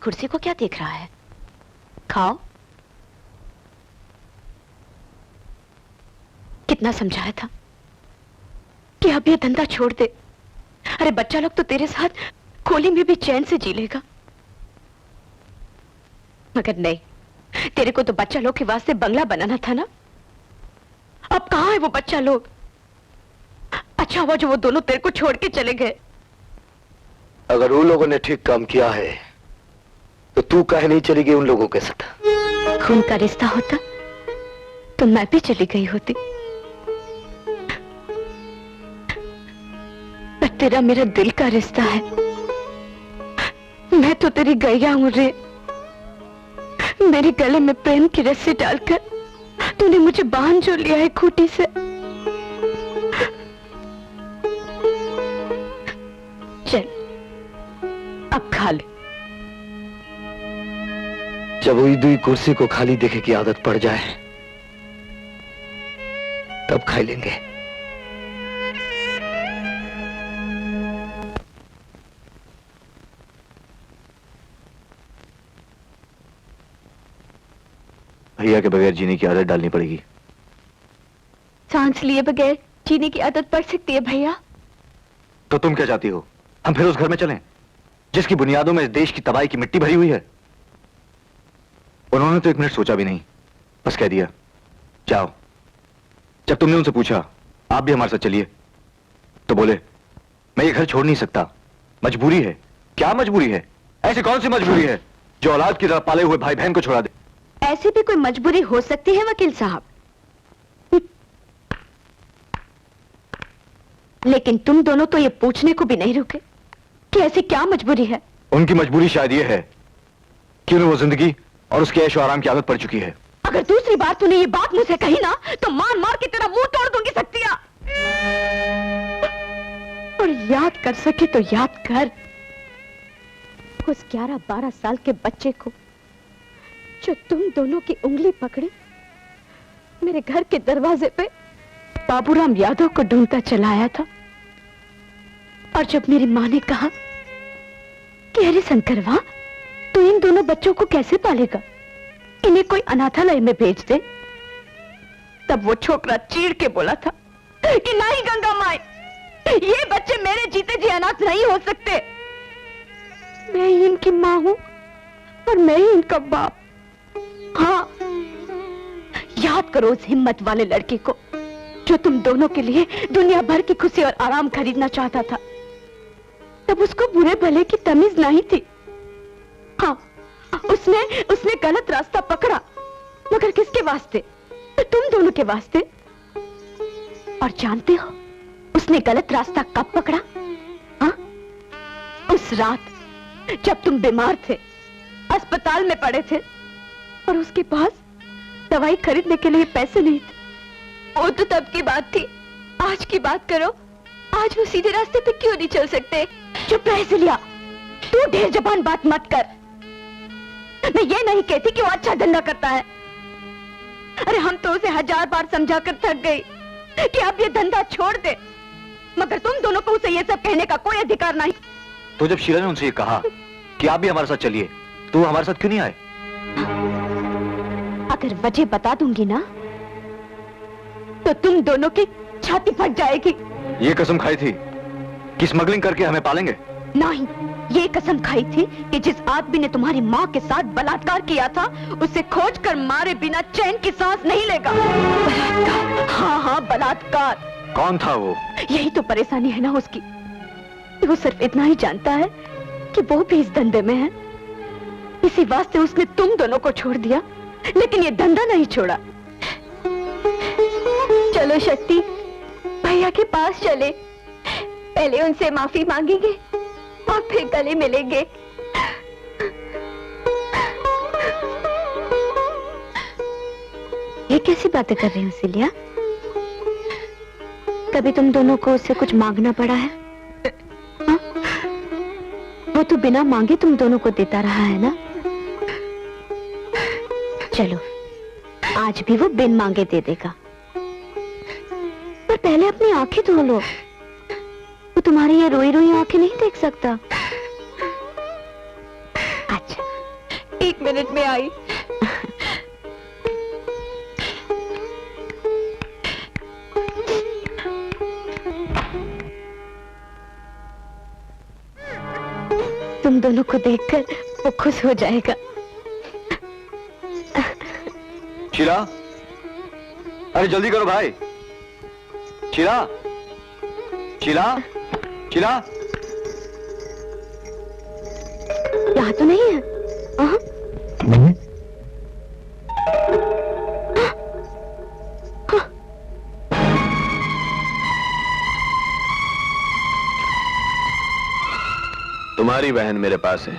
कुर्सी को क्या देख रहा है? खाओ। कितना समझाया था कि अब ये धंधा छोड़ दे। अरे बच्चा लोग तो तेरे साथ खोली में भी चैन से जी लेगा, मगर नहीं, तेरे को तो बच्चा लोग के वास्ते बंगला बनाना था ना। अब कहां है वो बच्चा लोग? अच्छा हुआ जो वो दोनों तेरे को छोड़ के चले गए। अगर उन लोगों ने ठीक काम किया है तो तू काहे नहीं चली गई उन लोगों के साथ? खून का रिश्ता होता तो मैं भी चली गई होती, पर तेरा मेरा दिल का रिश्ता है। मैं तो तेरी गैया हूं रे। मेरे गले में प्रेम की रस्सी डालकर तूने मुझे बांध जो लिया है खूंटी से। चल अब खा ले। जब हुई दुई कुर्सी को खाली देखे की आदत पड़ जाए तब खा लेंगे। भैया के बगैर जीने की आदत डालनी पड़ेगी। सांस लिए बगैर जीने की आदत पड़ सकती है भैया। तो तुम क्या चाहती हो? हम फिर उस घर में चलें जिसकी बुनियादों में इस देश की तबाही की मिट्टी भरी हुई है? उन्होंने तो एक मिनट सोचा भी नहीं, बस कह दिया जाओ। जब तुमने उनसे पूछा आप भी हमारे साथ चलिए तो बोले मैं ये घर छोड़ नहीं सकता, मजबूरी है। क्या मजबूरी है? ऐसी कौन सी मजबूरी है जो औलाद की तरह पाले हुए भाई बहन को छोड़ा दे? ऐसी भी कोई मजबूरी हो सकती है वकील साहब, लेकिन तुम दोनों तो ये पूछने को भी नहीं रुके कि ऐसी क्या मजबूरी है। उनकी मजबूरी शायद ये है कि उन्हें वो जिंदगी और उसके ऐशो आराम की आदत पड़ चुकी है। अगर दूसरी बार तूने ये बात मुझसे कही ना तो मार मार के तेरा मुंह तोड़ दूंगी सत्या। और याद कर सके तो याद कर उस 11-12 साल के बच्चे को जो तुम दोनों की उंगली पकड़े मेरे घर के दरवाजे पे बाबूराम यादव को ढूंढता चला आया था। और जब मेरी माँ ने कहा कि अरे शंकरवा तू इन दोनों बच्चों को कैसे पालेगा, इन्हें कोई अनाथालय में भेज दे, तब वो छोकरा चीड़ के बोला था कि नहीं गंगा माई, ये बच्चे मेरे जीते जी अनाथ नहीं हो सकते। मैं ही इनकी माँ हूं और मैं ही इनका बाप। हाँ, याद करो उस हिम्मत वाले लड़के को जो तुम दोनों के लिए दुनिया भर की खुशी और आराम खरीदना चाहता था। तब उसको बुरे भले की तमीज नहीं थी। हाँ, उसने गलत रास्ता पकड़ा, मगर किसके वास्ते? तुम दोनों के वास्ते। और जानते हो उसने गलत रास्ता कब पकड़ा? हाँ, उस रात जब तुम बीमार थे, अस्पताल में पड़े थे और उसके पास दवाई खरीदने के लिए पैसे नहीं थे। वो तो तब की बात थी, आज की बात करो। आज वो सीधे रास्ते पे क्यों नहीं चल सकते? चुप रहे सिलिया, तू ढेर जबान बात मत कर। मैं ये नहीं कहती कि वो अच्छा धंधा करता है। अरे हम तो उसे 1000 बार समझा कर थक गई कि अब ये धंधा छोड़ दे, मगर तुम दोनों को उसे ये सब कहने का कोई अधिकार नहीं। तो जब शीला ने उनसे ये कहा कि आप भी हमारे साथ चलिए तो वो हमारे साथ क्यों नहीं आए? अगर वजह बता दूंगी ना तो तुम दोनों की छाती फट जाएगी। ये कसम खाई थी कि स्मगलिंग करके हमें पालेंगे? नहीं, ये कसम खाई थी कि जिस आदमी ने तुम्हारी माँ के साथ बलात्कार किया था उसे खोज कर मारे बिना चैन की सांस नहीं लेगा। बलात्कार? हाँ हाँ बलात्कार। कौन था वो? यही तो परेशानी है ना उसकी। वो सिर्फ इतना ही जानता है कि वो भी इस धंधे में है, इसी वास्ते उसने तुम दोनों को छोड़ दिया, लेकिन ये धंधा नहीं छोड़ा। चलो शक्ति, भैया के पास चले, पहले उनसे माफी मांगेंगे और फिर गले मिलेंगे। ये कैसी बातें कर रही हो सिलिया? कभी तुम दोनों को उससे कुछ मांगना पड़ा है? हा? वो तो बिना मांगे तुम दोनों को देता रहा है ना। चलो आज भी वो बिन मांगे दे देगा, पर पहले अपनी आंखें धो लो। वो तुम्हारी ये रोई रोई आंखें नहीं देख सकता। अच्छा मिनट में आई। तुम दोनों को देखकर वो खुश हो जाएगा। शीला, अरे जल्दी करो भाई। शीला, शीला, शीला, यहाँ तो नहीं है। नहीं। तुम्हारी बहन मेरे पास है।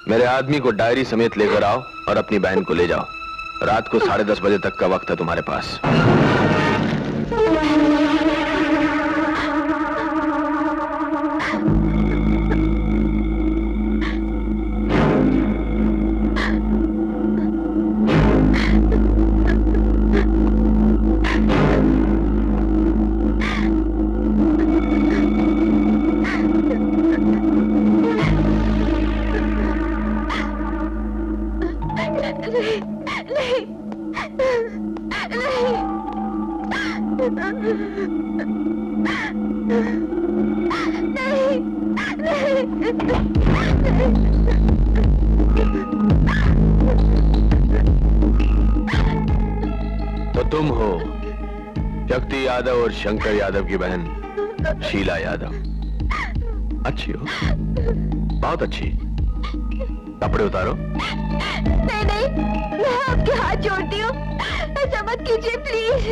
मेरे आदमी को डायरी समेत लेकर आओ और अपनी बहन को ले जाओ। रात को 10:30 बजे तक का वक्त है तुम्हारे पास। तो तुम हो शक्ति यादव और शंकर यादव की बहन शीला यादव। अच्छी हो, बहुत अच्छी। कपड़े उतारो। नहीं नहीं, मैं आपके हाथ जोड़ती हूँ, ऐसा मत कीजिए प्लीज।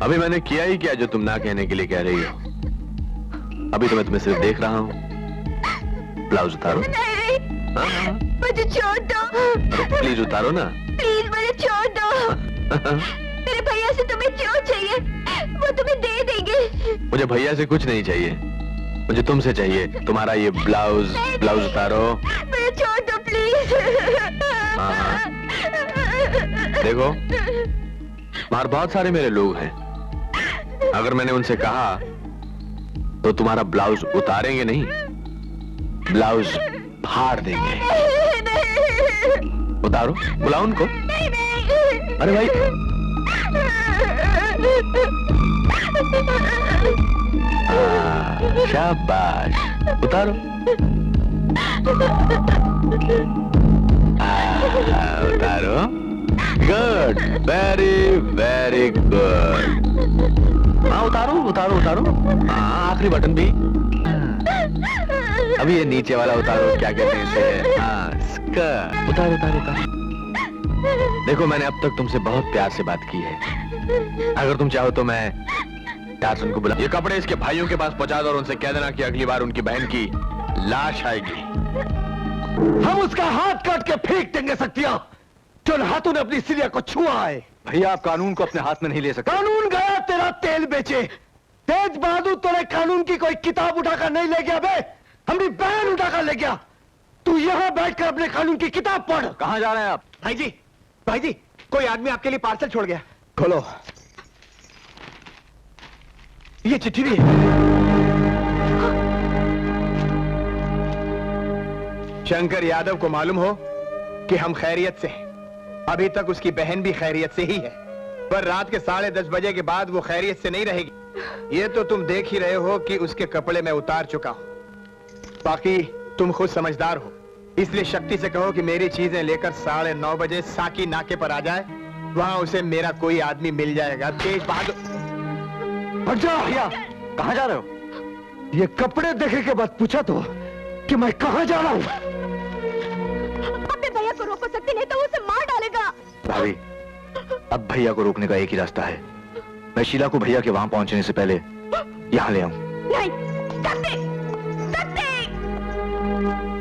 अभी मैंने किया ही क्या जो तुम ना कहने के लिए कह रही हो। अभी तो मैं तुम्हें सिर्फ देख रहा हूँ। ब्लाउज उतारो। नहीं, हाँ? मुझे छोड़ दो। प्लीज उतारो ना। प्लीज मुझे छोड़ दो। मेरे भैया से तुम्हें जो चाहिए वो तुम्हें दे देंगे। मुझे भैया से कुछ नहीं चाहिए, मुझे तुमसे चाहिए। तुम्हारा ये ब्लाउज उतारो। मुझे छोड़ दो प्लीज। हाँ। देखो, बाहर बहुत सारे मेरे लोग हैं। अगर मैंने उनसे कहा तो तुम्हारा ब्लाउज उतारेंगे नहीं, ब्लाउज फाड़ देंगे। उतारो, बुलाओ उनको। अरे भाई, शाबाश, उतारो। उतारो। Good, very very good. हाँ, उतारो उतारो उतारो। हाँ, आखिरी बटन भी। अभी ये नीचे वाला उतारो, क्या कहते हैं इसे? हाँ, स्कर्ट। उतारो उतारो उतारो। देखो, मैंने अब तक तुमसे बहुत प्यार से बात की है। अगर तुम चाहो तो मैं टार्ज़न को बुला। ये कपड़े इसके भाइयों के पास पहुंचा दो और उनसे कह देना कि अगली बार उनकी बहन की लाश आएगी। हम उसका हाथ काट के फेंक देंगे शक्तियां, जो हाथों ने अपनी सिरिया को छुआ है। भैया, आप कानून को अपने हाथ में नहीं ले सकते। कानून गया तेरा तेल बेचे। तेज बहादुर तेरे कानून की कोई किताब उठाकर नहीं ले गया बे, हमारी बहन उठाकर ले गया। तू यहाँ बैठकर अपने कानून की किताब पढ़। कहाँ जा रहे हैं आप? भाई जी, कोई आदमी आपके लिए पार्सल छोड़ गया। खोलो, ये चिट्ठी भी है। शंकर यादव को मालूम हो कि हम खैरियत से हैं। अभी तक उसकी बहन भी खैरियत से ही है, पर रात के 10:30 बजे के बाद वो खैरियत से नहीं रहेगी। ये तो तुम देख ही रहे हो कि उसके कपड़े मैं उतार चुका हूं। बाकी तुम खुद समझदार हो, इसलिए शक्ति से कहो कि मेरी चीजें लेकर 9:30 बजे साकी नाके पर आ जाए। वहां उसे मेरा कोई आदमी मिल जाएगा। तेज बहादुर। हट जाओ भैया। कहाँ जा रहे हो? ये कपड़े देखने के बाद पूछा तो कि मैं कहाँ जा रहा हूँ। अपने भैया को रोको सकते नहीं तो वो उसे मार डालेगा। भाभी, अब भैया को रोकने का एक ही रास्ता है। मैं शीला को भैया के वहां पहुंचने से पहले यहाँ ले आऊं। नहीं, सकते।